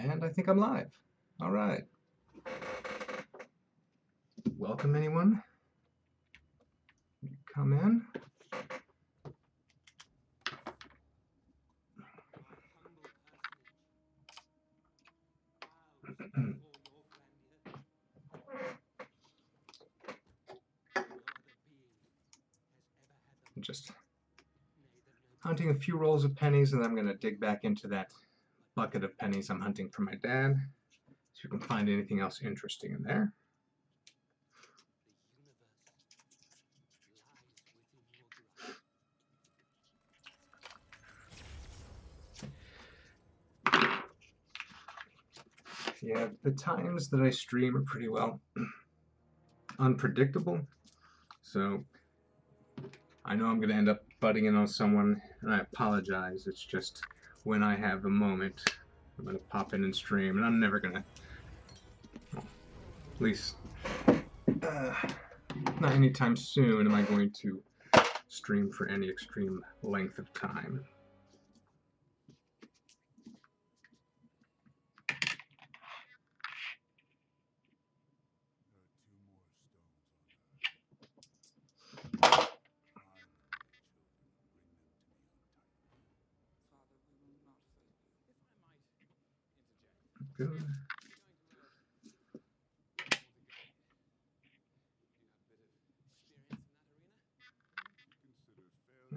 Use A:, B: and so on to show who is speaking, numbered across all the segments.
A: And I think I'm live. All right. Welcome, anyone. Come in. Just hunting a few rolls of pennies, and then I'm going to dig back into that bucket of pennies I'm hunting for my dad. See if you can find anything else interesting in there. Yeah, the times that I stream are pretty well unpredictable. So I know I'm going to end up butting in on someone, and I apologize. It's just when I have a moment, I'm going to pop in and stream, and I'm never going to, well, at least not anytime soon am I going to stream for any extreme length of time. Good.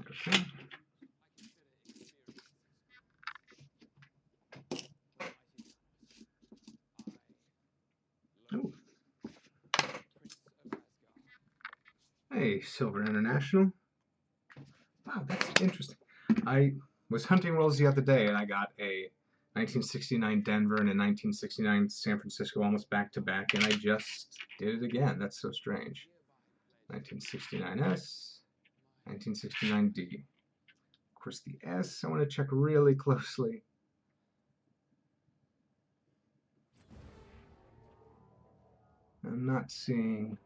A: Okay. Ooh. Hey, Silver International. Wow, that's interesting. I was hunting rolls the other day, and I got a 1969 Denver and a 1969 San Francisco almost back to back, and I just did it again. That's so strange. 1969S, 1969D. Of course, the S I want to check really closely. I'm not seeing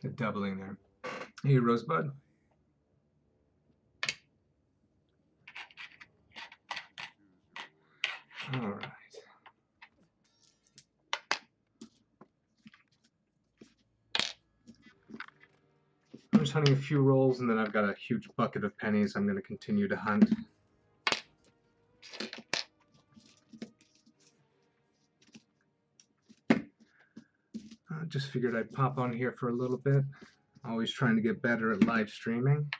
A: the doubling there. Hey, Rosebud. All right. I'm just hunting a few rolls, and then I've got a huge bucket of pennies I'm going to continue to hunt. I just figured I'd pop on here for a little bit. Always trying to get better at live streaming.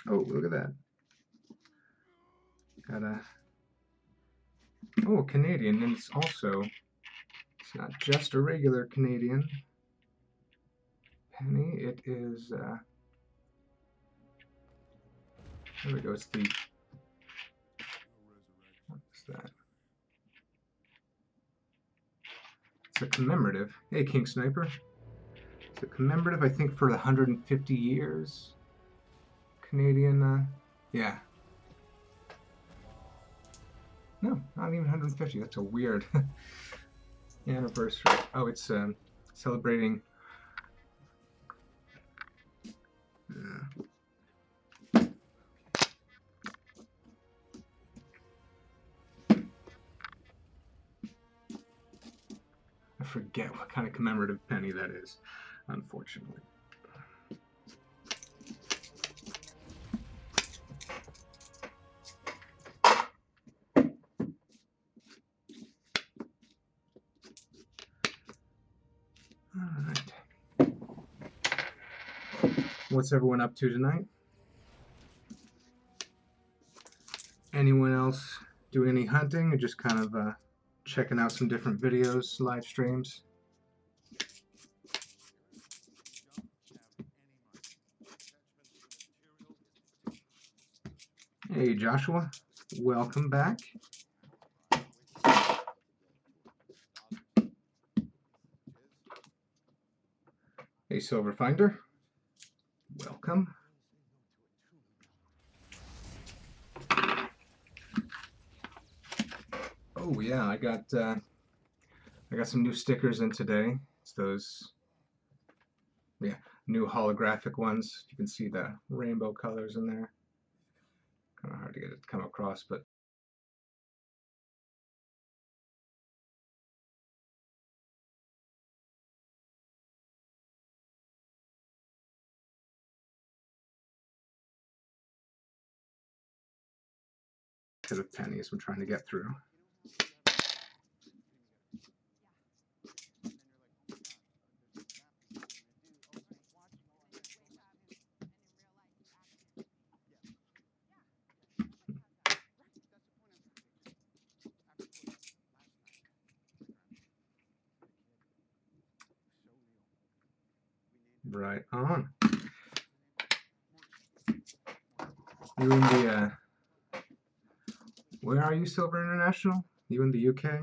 A: Oh, look at that. Got a... Oh, Canadian, and it's also... It's not just a regular Canadian penny, it is... There we go, it's the... What's that? It's a commemorative. Hey, King Sniper. It's a commemorative, I think, for the 150 years. Canadian, yeah. No, not even 150. That's a weird anniversary. Oh, it's celebrating. I forget what kind of commemorative penny that is, unfortunately. Alright. What's everyone up to tonight? Anyone else doing any hunting or just kind of checking out some different videos, live streams? Hey Joshua, welcome back. Hey Silverfinder, welcome. Oh yeah, I got I got some new stickers in today. It's those, yeah, new holographic ones. You can see the rainbow colors in there. Kind of hard to get it to come across, but to the pennies I'm trying to get through. Right on. You in the, where are you, Silver International? You in the UK?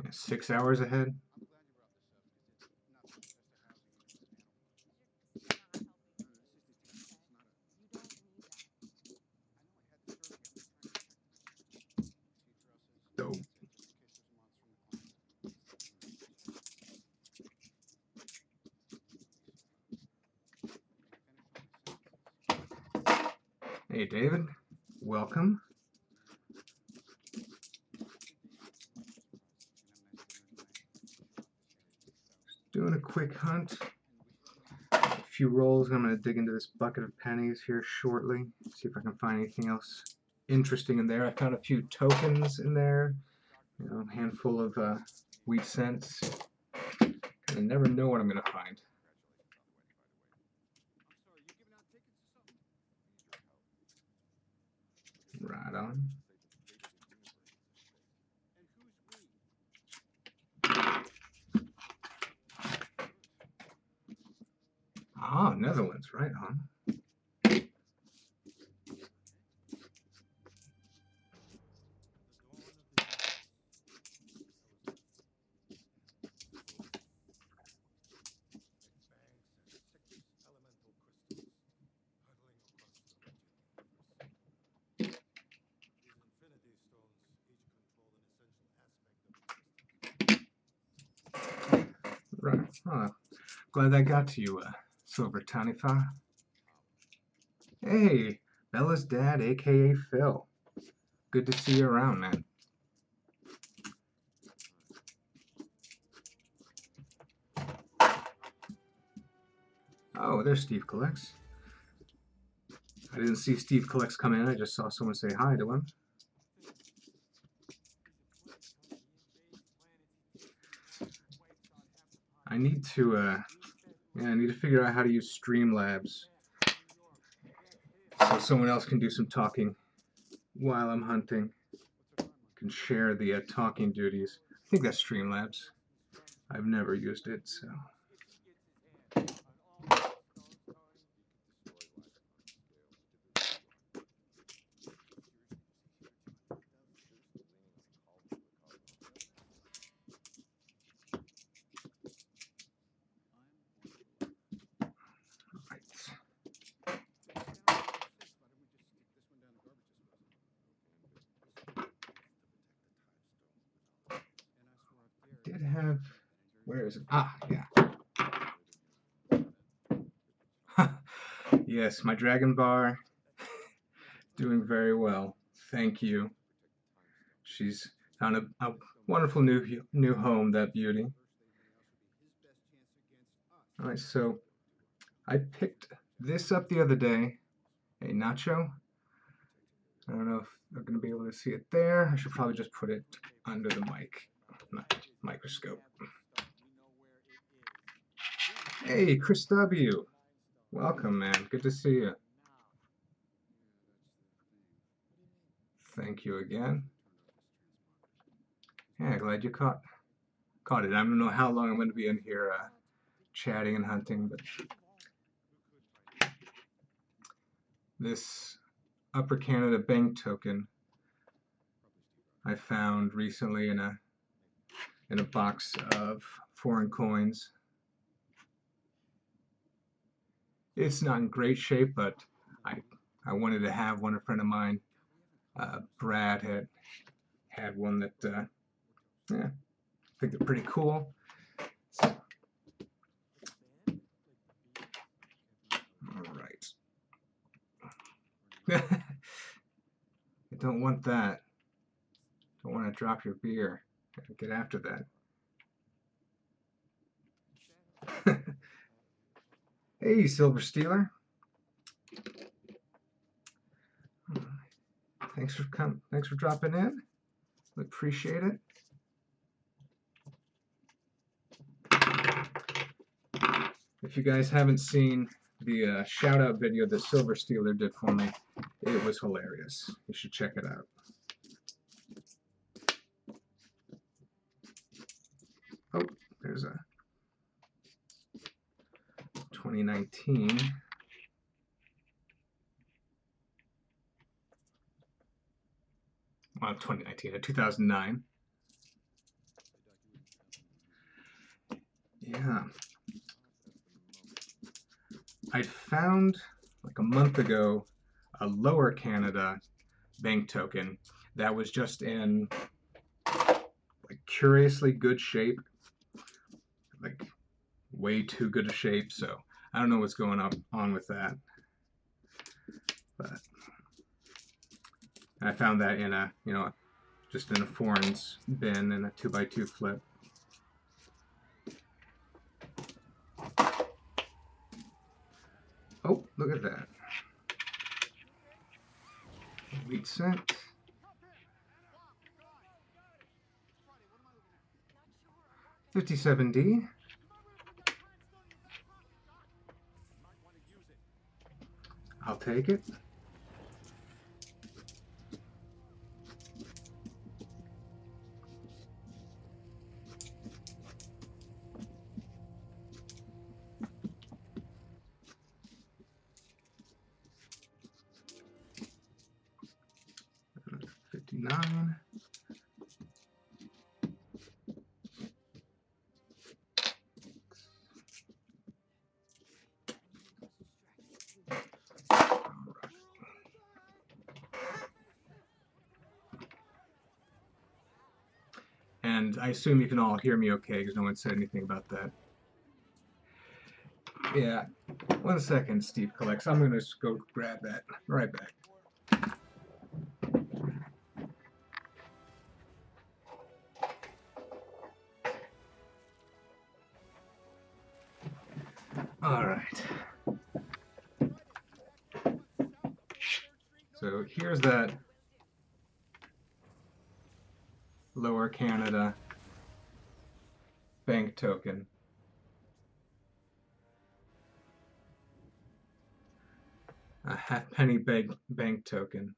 A: Yeah, 6 hours ahead. Dope. Hey, David. Welcome. Doing a quick hunt. A few rolls. I'm going to dig into this bucket of pennies here shortly. See if I can find anything else interesting in there. I found a few tokens in there. You know, a handful of wheat cents. I never know what I'm going to find. Right on. Ah, Netherlands, right on. Right. Oh, glad that got to you, Silver Tanifa. Hey, Bella's dad, aka Phil. Good to see you around, man. Oh, there's Steve Collects. I didn't see Steve Collects come in, I just saw someone say hi to him. I need to, I need to figure out how to use Streamlabs so someone else can do some talking while I'm hunting. Can share the talking duties. I think that's Streamlabs. I've never used it, so. Did have, where is it? Ah, yeah. Yes, my Dragon Bar doing very well. Thank you. She's found a wonderful new home, that beauty. All right, so I picked this up the other day, a nacho. I don't know if I'm going to be able to see it there. I should probably just put it under the microscope. Hey, Chris W. Welcome, man. Good to see you. Thank you again. Yeah, glad you caught it. I don't know how long I'm going to be in here chatting and hunting, but this Upper Canada Bank token I found recently in a box of foreign coins. It's not in great shape, but I wanted to have one. A friend of mine Brad had one that, yeah, I think they're pretty cool. So, all right. I don't want that. Don't want to drop your beer. Gotta get after that. Hey, Silver Stealer. Thanks for dropping in. Appreciate it. If you guys haven't seen the shout out video that Silver Stealer did for me, it was hilarious. You should check it out. Oh, there's a 2019. Well, 2019, 2009. Yeah. I found like a month ago a Lower Canada bank token that was just in like curiously good shape, like way too good a shape. So I don't know what's going on with that, but I found that in a just in a foreigns bin in a 2x2 flip. Oh, look at that. Wheat cent. 57D. I'll take it. $59. And I assume you can all hear me okay because no one said anything about that. Yeah, 1 second, Steve Collects. I'm gonna just go grab that. Right back. All right. So here's that Lower Canada bank token. A halfpenny bank token.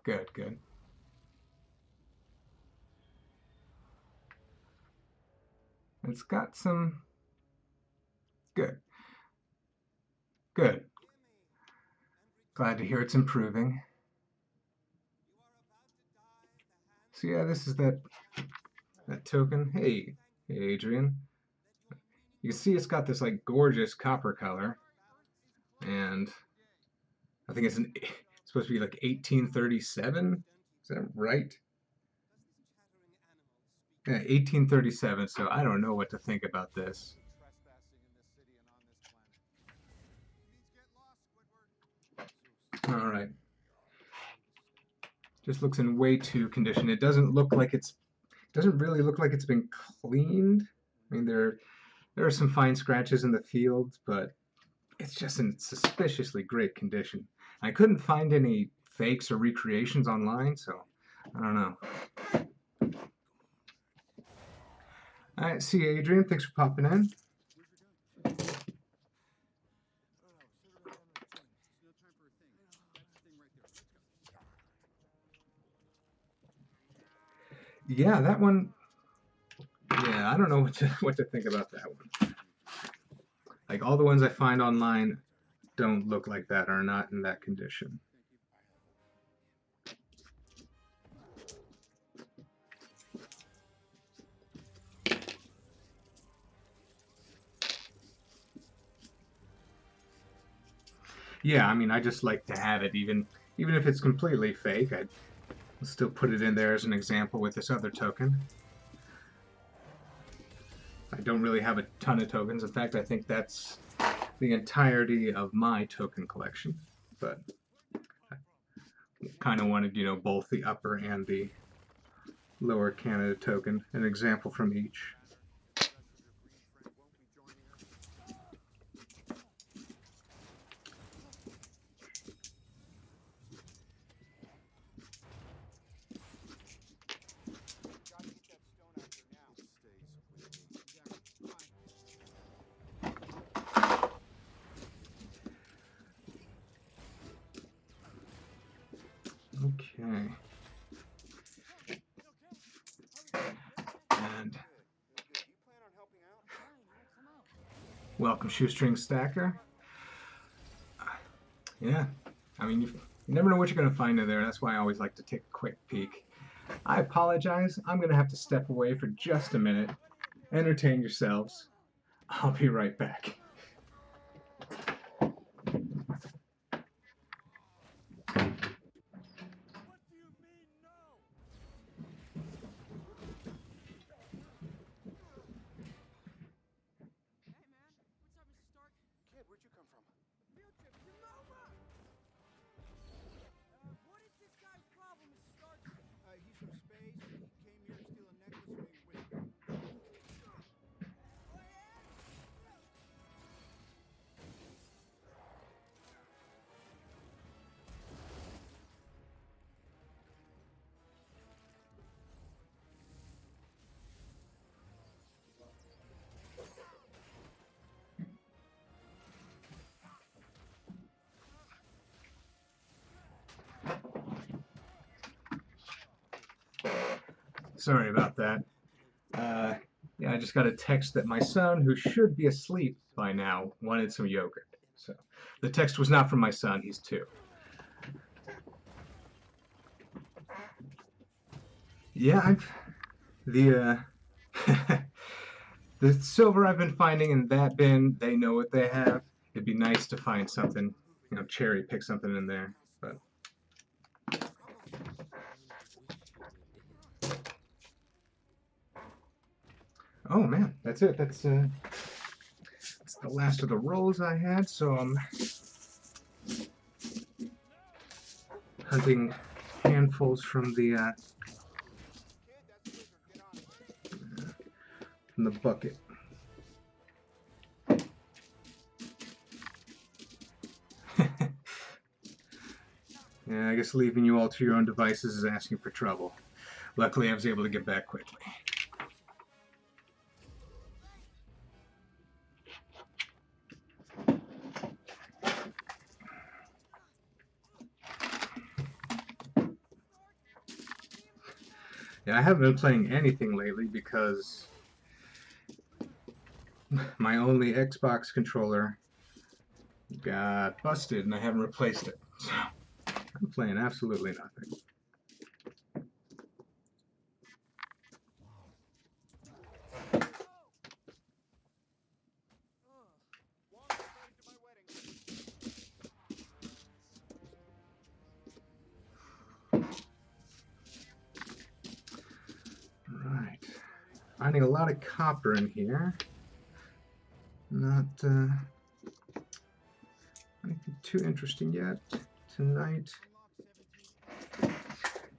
A: Good, good. It's got some good. Good. Glad to hear it's improving. So yeah, this is that token. Hey, Adrian. You can see it's got this like gorgeous copper color, and I think it's supposed to be like 1837. Is that right? Yeah, 1837. So I don't know what to think about this. All right. Just looks in way too condition. It doesn't really look like it's been cleaned. I mean, there are some fine scratches in the field, but it's just in suspiciously great condition. I couldn't find any fakes or recreations online, so I don't know. All right, see you, Adrian. Thanks for popping in. Yeah, that one. Yeah, I don't know what to think about that one. Like all the ones I find online don't look like that, are not in that condition. Yeah, I mean, I just like to have it, even if it's completely fake. I'd still put it in there as an example with this other token. I don't really have a ton of tokens. In fact, I think that's the entirety of my token collection. But I kind of wanted, both the upper and the lower Canada token, an example from each. Okay. And welcome, Shoestring Stacker. Yeah, I mean, you never know what you're going to find in there. That's why I always like to take a quick peek. I apologize. I'm going to have to step away for just a minute. Entertain yourselves. I'll be right back. Sorry about that. Yeah, I just got a text that my son, who should be asleep by now, wanted some yogurt. So the text was not from my son. He's 2. Yeah, the the silver I've been finding in that bin, they know what they have. It'd be nice to find something, cherry pick something in there. But oh man, that's it. That's the last of the rolls I had. So I'm hunting handfuls from the bucket. Yeah, I guess leaving you all to your own devices is asking for trouble. Luckily, I was able to get back quickly. Yeah, I haven't been playing anything lately because my only Xbox controller got busted and I haven't replaced it. So I'm playing absolutely nothing. Right. Finding a lot of copper in here. Not anything too interesting yet tonight.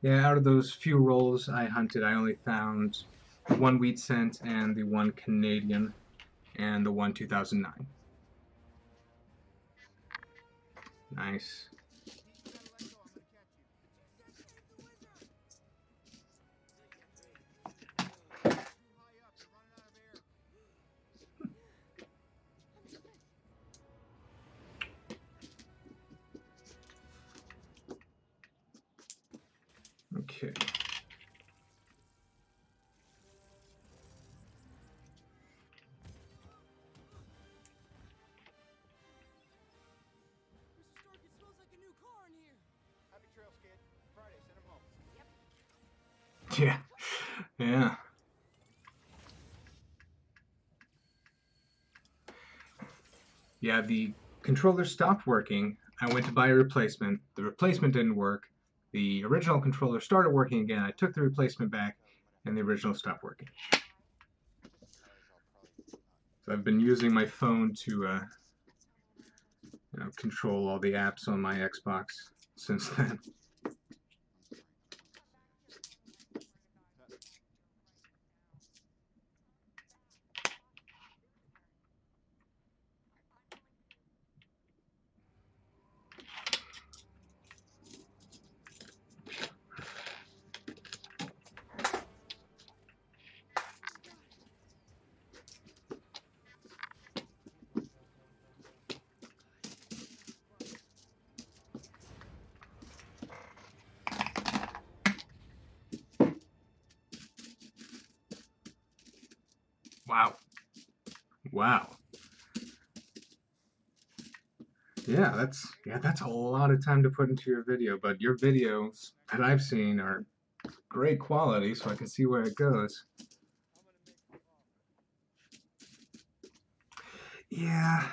A: Yeah, out of those few rolls I hunted, I only found the 1 wheat cent and the 1 Canadian and the 1 2009. Nice. Okay. Yeah. Yeah. Yeah, the controller stopped working I went to buy a replacement. The replacement didn't work. The original controller started working again. I took the replacement back, and the original stopped working. So I've been using my phone to control all the apps on my Xbox since then. Wow. Wow. Yeah, that's a lot of time to put into your video, but your videos that I've seen are great quality, so I can see where it goes. Yeah,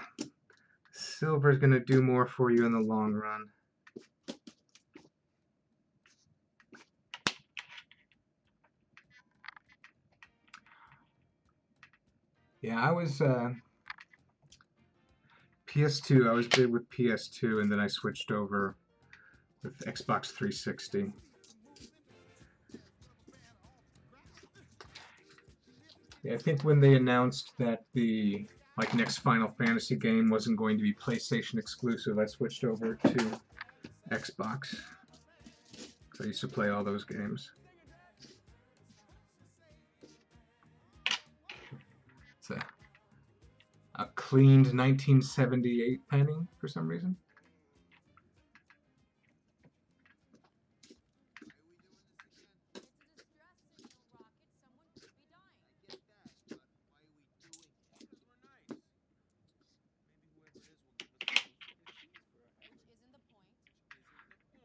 A: silver's gonna do more for you in the long run. Yeah, I was PS2. I was big with PS2, and then I switched over with Xbox 360. Yeah, I think when they announced that the next Final Fantasy game wasn't going to be PlayStation exclusive, I switched over to Xbox. So I used to play all those games. It's a cleaned 1978 penny for some reason.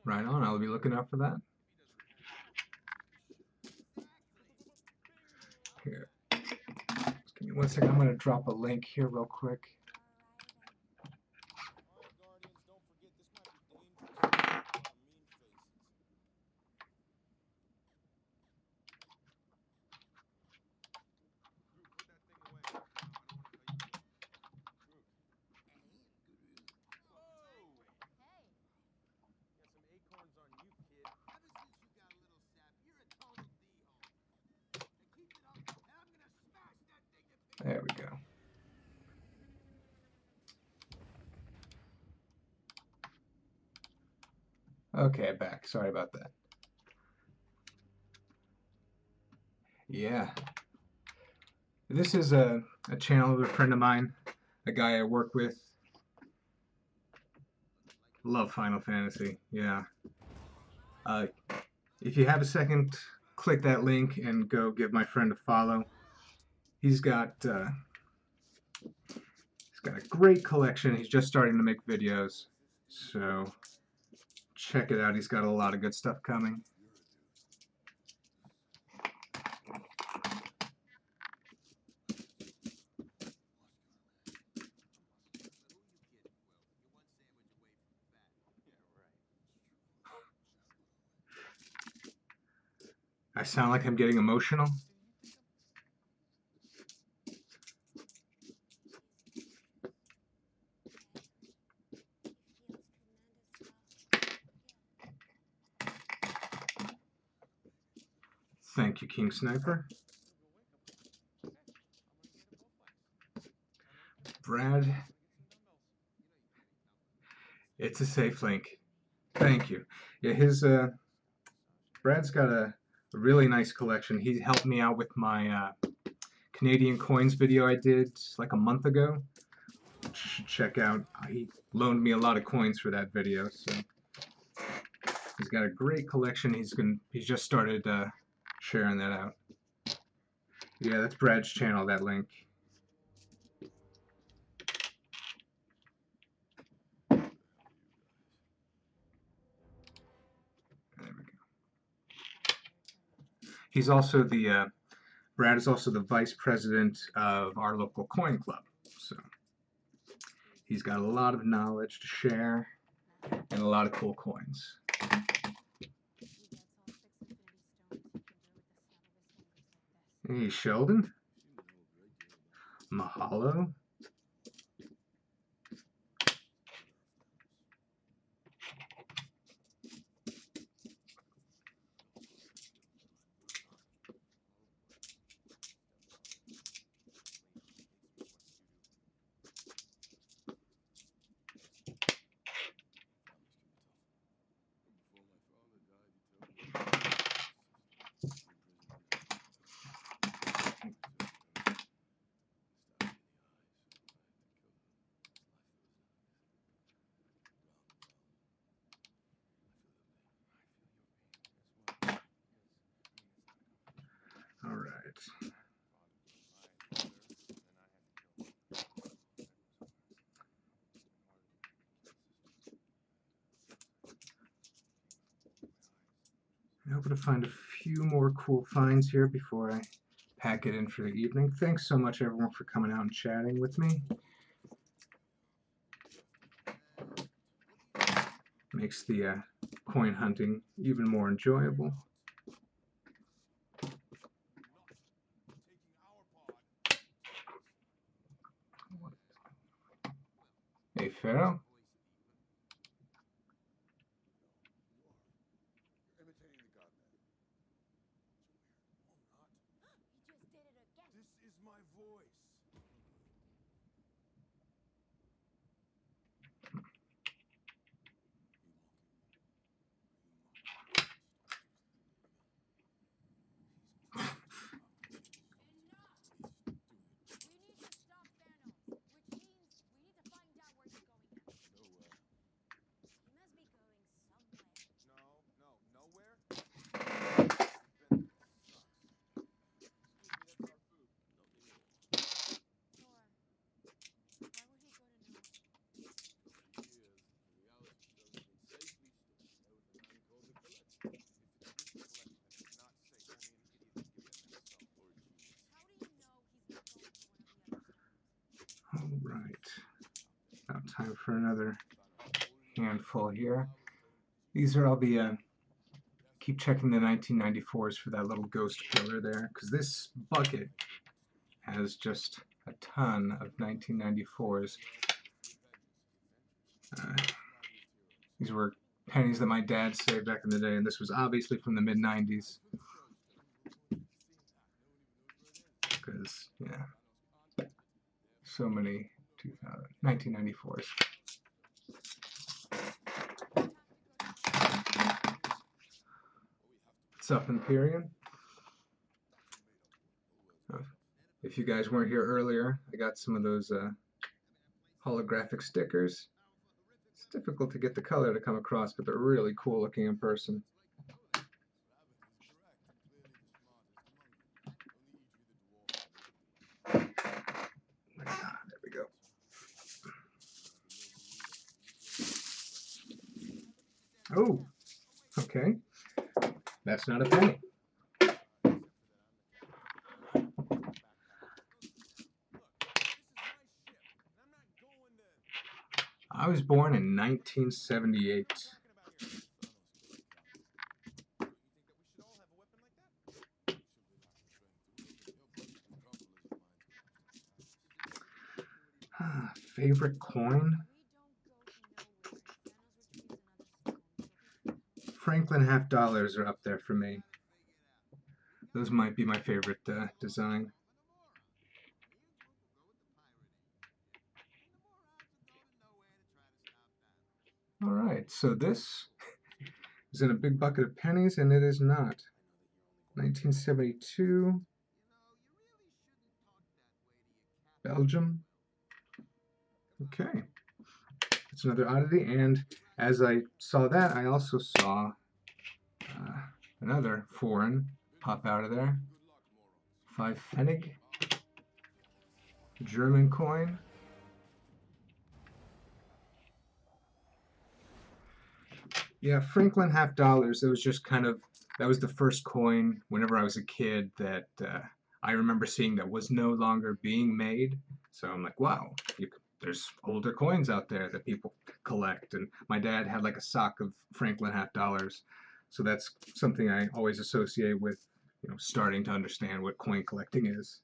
A: Right on, I'll be looking out for that. Here, just give me 1 second. I'm going to drop a link here real quick. There we go. Okay, back. Sorry about that. Yeah. This is a channel of a friend of mine, a guy I work with. Love Final Fantasy. Yeah. If you have a second, click that link and go give my friend a follow. He's got a great collection. He's just starting to make videos, so check it out. He's got a lot of good stuff coming. I sound like I'm getting emotional. Thank you, King Sniper. Brad, it's a safe link. Thank you. Yeah, Brad's got a really nice collection. He helped me out with my Canadian coins video I did like a month ago. You should check out. He loaned me a lot of coins for that video, so he's got a great collection. He's just started sharing that out. Yeah, that's Brad's channel. That link. There we go. He's also Brad is also the vice president of our local coin club, so he's got a lot of knowledge to share. and a lot of cool coins. Hey, Sheldon. Mahalo. All right. I'm hoping to find a few more cool finds here before I pack it in for the evening. Thanks so much, everyone, for coming out and chatting with me. Makes the coin hunting even more enjoyable. Hey, Pharaoh. All right. Now time for another handful here. These are all the keep checking the 1994s for that little ghost pillar there, because this bucket has just a ton of 1994s. These were pennies that my dad saved back in the day, and this was obviously from the mid-90s. Because, yeah, so many 1994s. What's up, Imperium? If you guys weren't here earlier, I got some of those holographic stickers. It's difficult to get the color to come across, but they're really cool looking in person. There we go. Oh, okay. That's not a penny. I was born in 1978. Favorite coin? Franklin half dollars are up there for me. Those might be my favorite design. Alright, so this is in a big bucket of pennies, and it is not. 1972. Belgium. Okay. It's another oddity, and as I saw that, I also saw another foreign pop out of there. 5 Pfennig. German coin. Yeah, Franklin half dollars. It was just kind of, that was the first coin whenever I was a kid that I remember seeing that was no longer being made. So I'm like, wow, you there's older coins out there that people collect, and my dad had like a sock of Franklin half dollars, so that's something I always associate with, starting to understand what coin collecting is.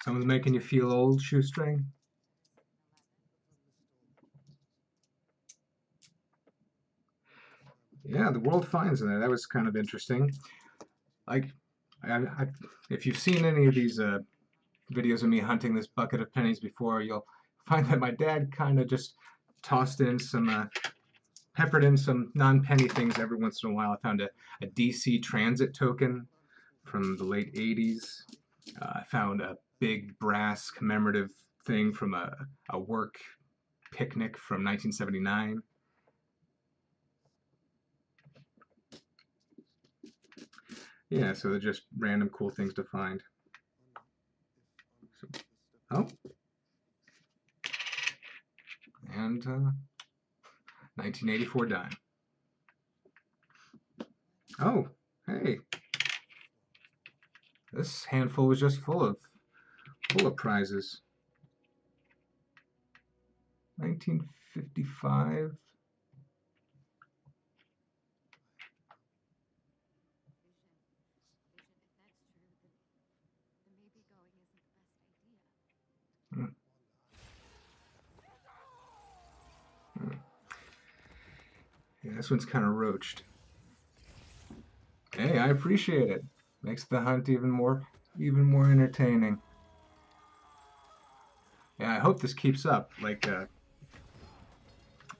A: Someone's making you feel old, Shoestring? Yeah, the World Finds in there. That was kind of interesting. Like, if you've seen any of these videos of me hunting this bucket of pennies before, you'll find that my dad kind of just tossed in some, peppered in some non-penny things every once in a while. I found a DC Transit token from the late 80s. I found a big brass commemorative thing from a work picnic from 1979. Yeah, so they're just random cool things to find. So, oh. And 1984 dime. Oh, hey. This handful was just full of prizes. 1955. Hmm. Hmm. Yeah, this one's kind of roached. Hey, I appreciate it. Makes the hunt even more entertaining. Yeah, I hope this keeps up. Like,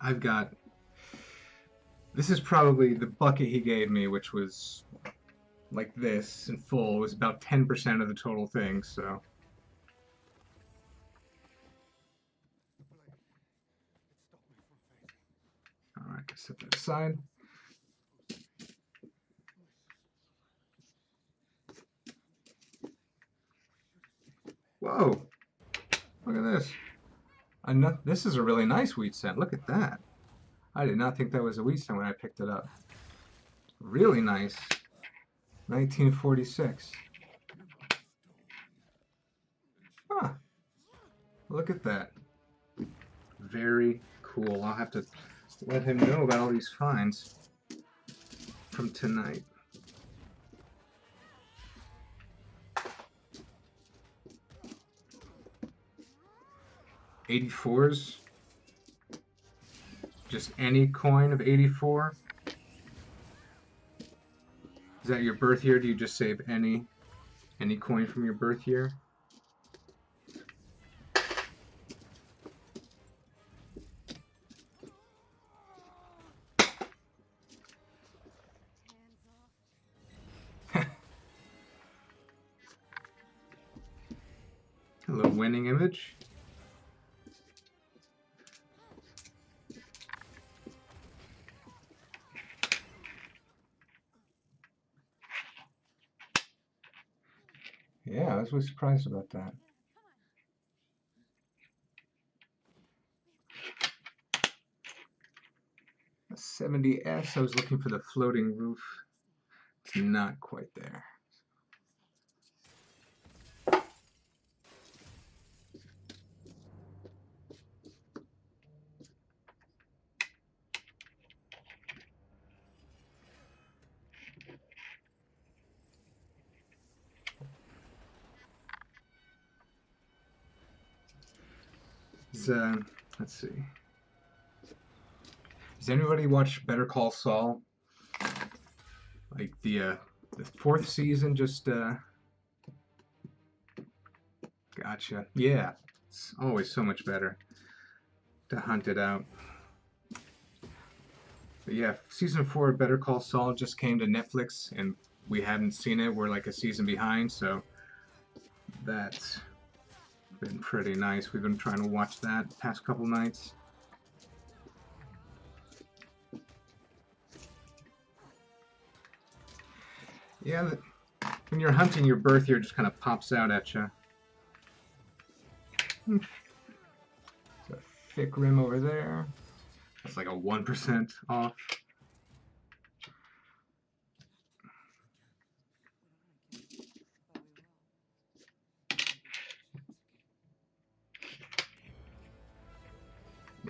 A: I've got. This is probably the bucket he gave me, which was like this in full, was about 10% of the total thing, so. Alright, set that aside. Whoa! Look at this. This is a really nice wheat cent. Look at that. I did not think that was a wheat cent when I picked it up. Really nice. 1946. Huh. Look at that. Very cool. I'll have to let him know about all these finds from tonight. '84s. Just any coin of '84. Is that your birth year? Do you just save any coin from your birth year? A little winning image. Yeah, I was really surprised about that. A 70S, I was looking for the floating roof. It's not quite there. Let's see. Does anybody watch Better Call Saul? Like the fourth season just gotcha. Yeah, it's always so much better to hunt it out. But yeah, season 4 of Better Call Saul just came to Netflix, and we hadn't seen it. We're like a season behind, so that's been pretty nice. We've been trying to watch that the past couple nights. Yeah, when you're hunting, your birth year just kind of pops out at you. It's a thick rim over there. That's like a 1% off.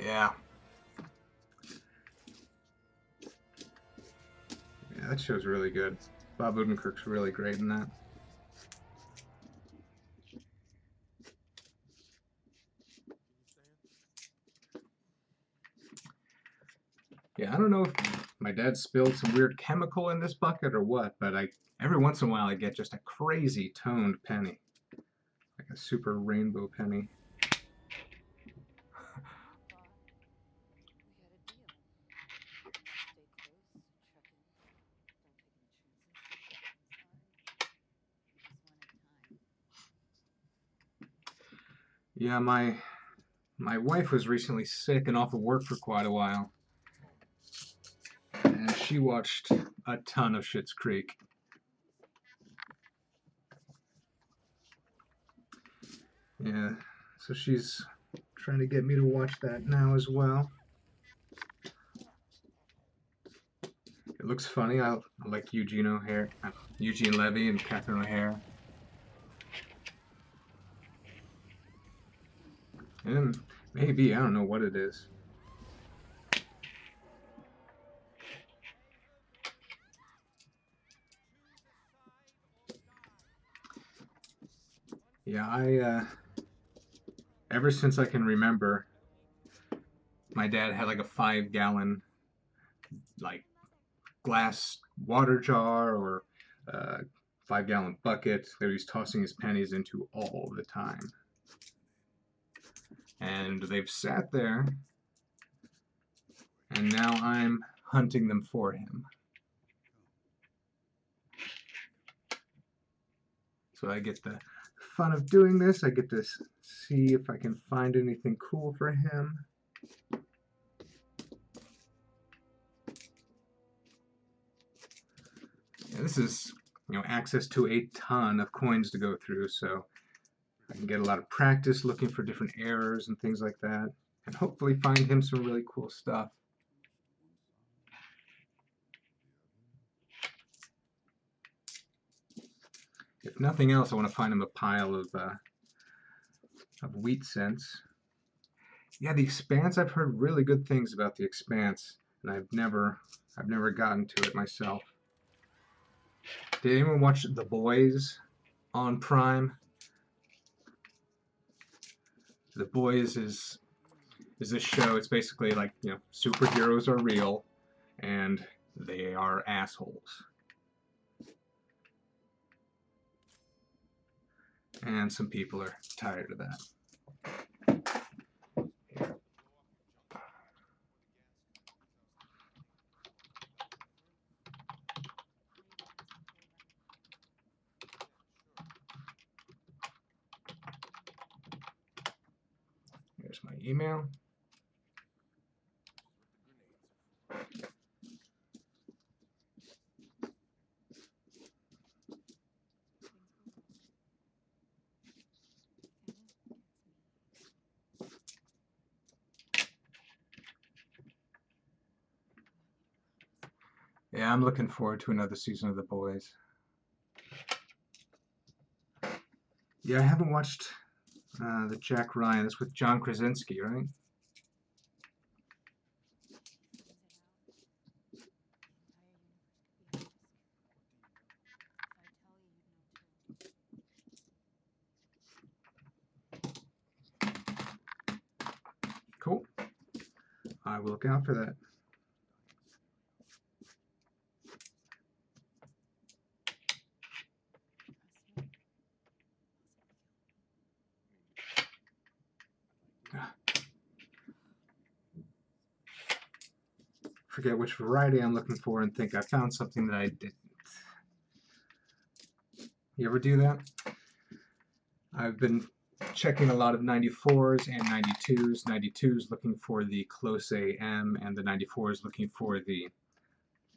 A: Yeah. Yeah, that show's really good. Bob Odenkirk's really great in that. Yeah, I don't know if my dad spilled some weird chemical in this bucket or what, but every once in a while I get just a crazy toned penny. Like a super rainbow penny. Yeah, my wife was recently sick and off of work for quite a while. And she watched a ton of Schitt's Creek. Yeah, so she's trying to get me to watch that now as well. It looks funny. I like Eugene Levy and Catherine O'Hara. And maybe, I don't know what it is. Yeah, ever since I can remember, my dad had like a 5-gallon like glass water jar or 5-gallon bucket that he's tossing his pennies into all the time. And they've sat there, and now I'm hunting them for him. So I get the fun of doing this. I get to see if I can find anything cool for him. And this is, access to a ton of coins to go through, so I can get a lot of practice looking for different errors and things like that, and hopefully find him some really cool stuff. If nothing else, I want to find him a pile of wheat cents. Yeah, The Expanse. I've heard really good things about The Expanse, and I've never gotten to it myself. Did anyone watch The Boys on Prime? The Boys is this show. It's basically like, superheroes are real, and they are assholes. And some people are tired of that. Here's my email. Yeah, I'm looking forward to another season of The Boys. Yeah, I haven't watched the Jack Ryan. That's with John Krasinski, right? Cool. I will look out for that. Forget which variety I'm looking for and think I found something that I didn't. You ever do that? I've been checking a lot of 94s and 92s. 92s looking for the close AM, and the 94s looking for the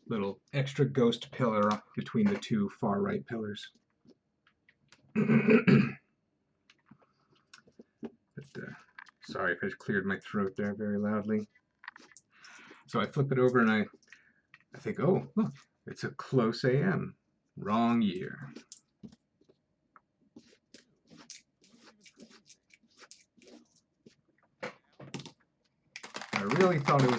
A: little extra ghost pillar between the two far right pillars. Sorry if I just cleared my throat there very loudly. So I flip it over and I think, oh, look, it's a close AM. Wrong year. I really thought it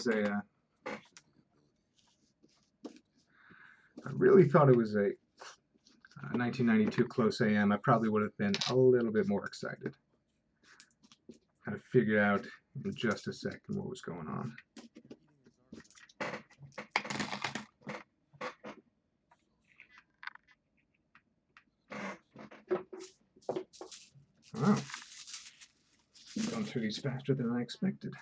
A: was a 1992 close AM. I probably would have been a little bit more excited. Kind of figure out in just a second what was going on. Wow. Going through these faster than I expected.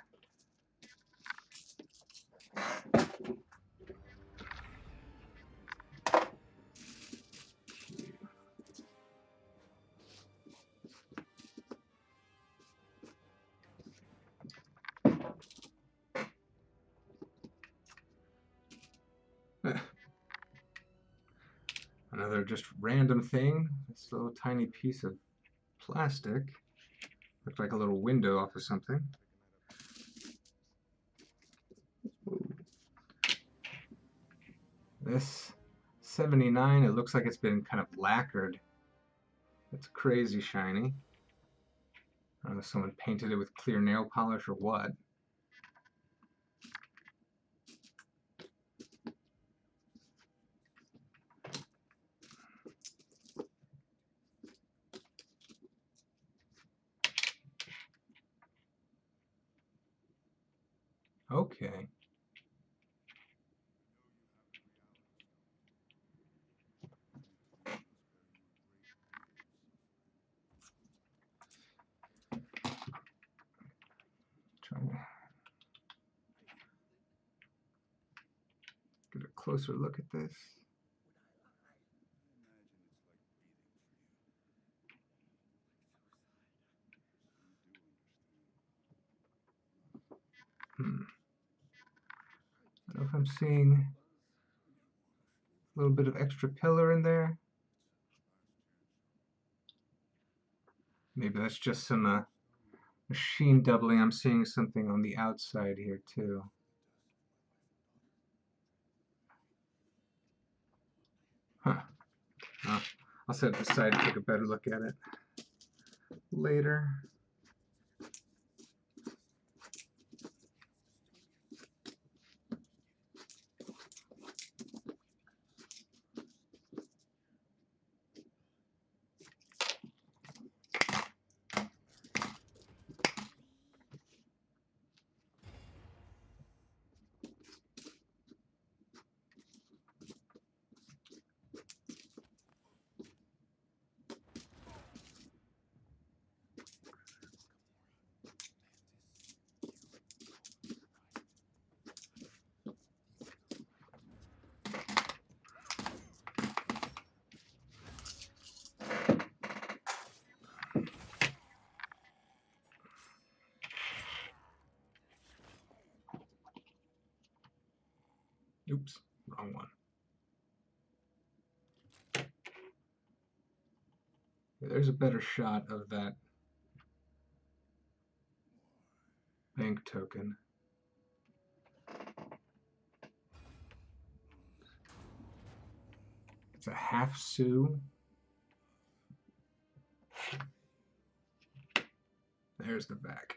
A: Another just random thing. This little tiny piece of plastic. Looked like a little window off of something. Ooh. This 79, it looks like it's been kind of lacquered. It's crazy shiny. I don't know if someone painted it with clear nail polish or what. Okay. Trying to get a closer look at this. I don't know if I'm seeing a little bit of extra pillar in there. Maybe that's just some machine doubling. I'm seeing something on the outside here too. Huh. I'll set it aside and take a better look at it later. Oops, wrong one. There's a better shot of that bank token. It's a half sou. There's the back.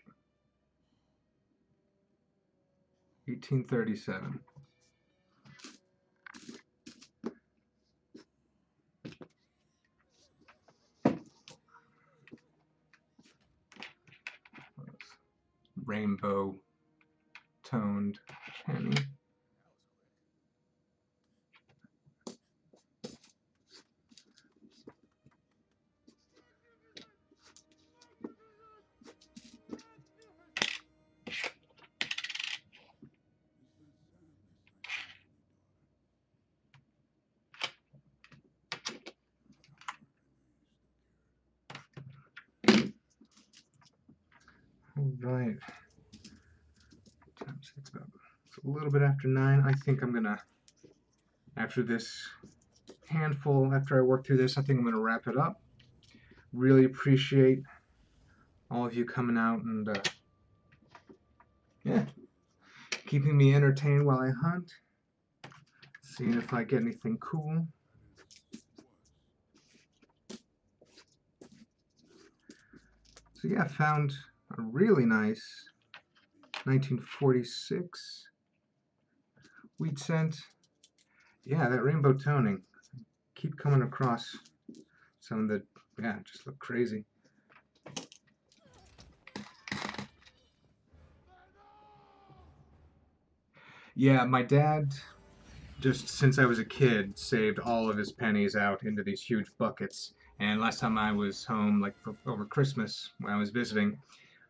A: 1837. Rainbow toned penny. All right. It's a little bit after 9. I think I'm gonna, after this handful, after I work through this, I think I'm gonna wrap it up. Really appreciate all of you coming out and yeah, keeping me entertained while I hunt. Seeing if I get anything cool. So yeah, I found a really nice 1946 wheat cent. Yeah, that rainbow toning. Keep coming across some that, yeah, just look crazy. Yeah, my dad, just since I was a kid, saved all of his pennies out into these huge buckets. And last time I was home, like over Christmas, when I was visiting,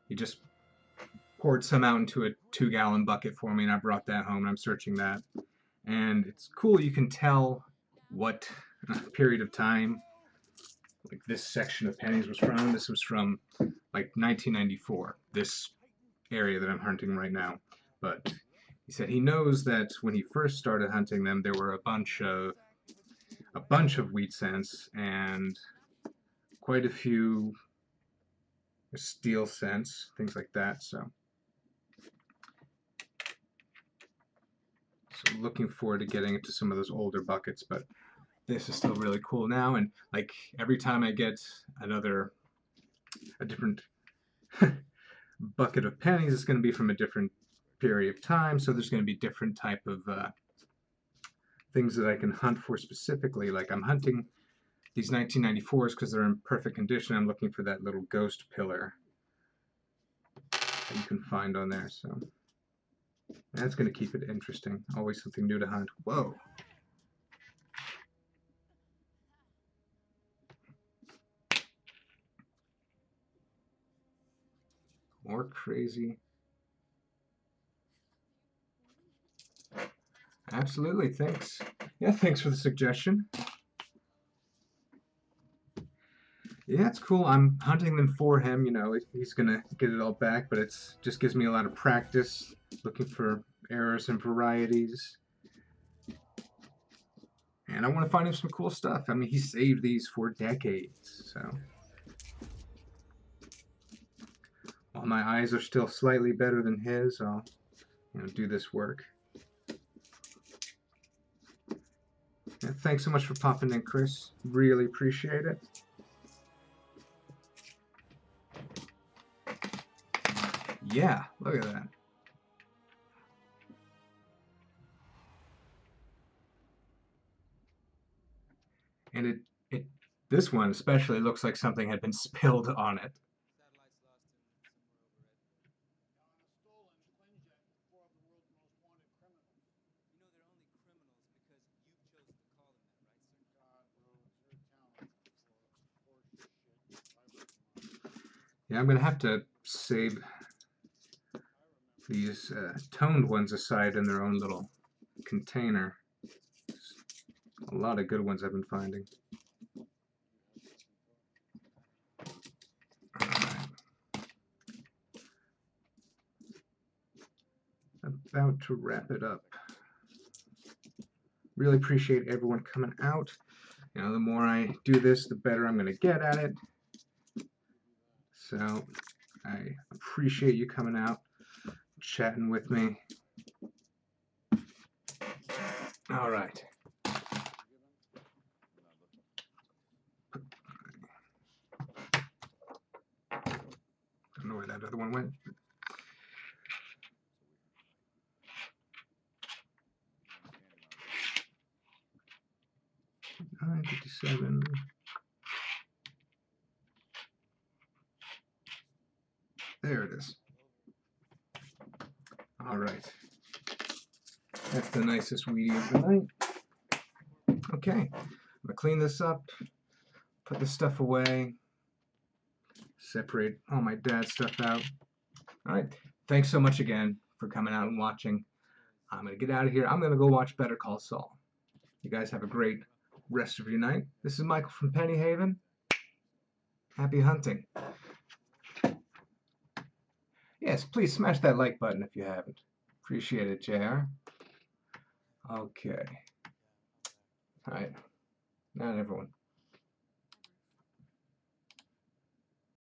A: he just poured some out into a 2-gallon bucket for me, and I brought that home, and I'm searching that. And it's cool, you can tell what period of time like this section of pennies was from. This was from like 1994, this area that I'm hunting right now. But he said he knows that when he first started hunting them, there were a bunch of wheat cents and quite a few steel cents, things like that. So looking forward to getting into some of those older buckets, but this is still really cool now. And like every time I get a different bucket of pennies, it's going to be from a different period of time. So there's going to be different type of things that I can hunt for specifically. Like I'm hunting these 1994s because they're in perfect condition. I'm looking for that little ghost pillar that you can find on there. So that's going to keep it interesting. Always something new to hunt. Whoa. More crazy. Absolutely. Thanks. Yeah, thanks for the suggestion. Yeah, it's cool. I'm hunting them for him. You know, he's gonna get it all back, but it's just gives me a lot of practice looking for errors and varieties. And I want to find him some cool stuff. I mean, he saved these for decades, so while my eyes are still slightly better than his, I'll do this work. Yeah, thanks so much for popping in, Chris. Really appreciate it. Yeah, look at that. And it this one especially looks like something had been spilled on it. Yeah, I'm gonna have to save these toned ones aside in their own little container. A lot of good ones I've been finding. Alright. About to wrap it up. Really appreciate everyone coming out. You know, the more I do this, the better I'm going to get at it. So I appreciate you coming out, chatting with me. All right. Don't know where that other one went. 957. There it is. All right. That's the nicest weedy of the night. Okay. I'm going to clean this up, put this stuff away, separate all my dad's stuff out. All right. Thanks so much again for coming out and watching. I'm going to get out of here. I'm going to go watch Better Call Saul. You guys have a great rest of your night. This is Michael from Penny Haven. Happy hunting. Yes, please smash that like button if you haven't. Appreciate it, JR. Okay. All right. Not everyone.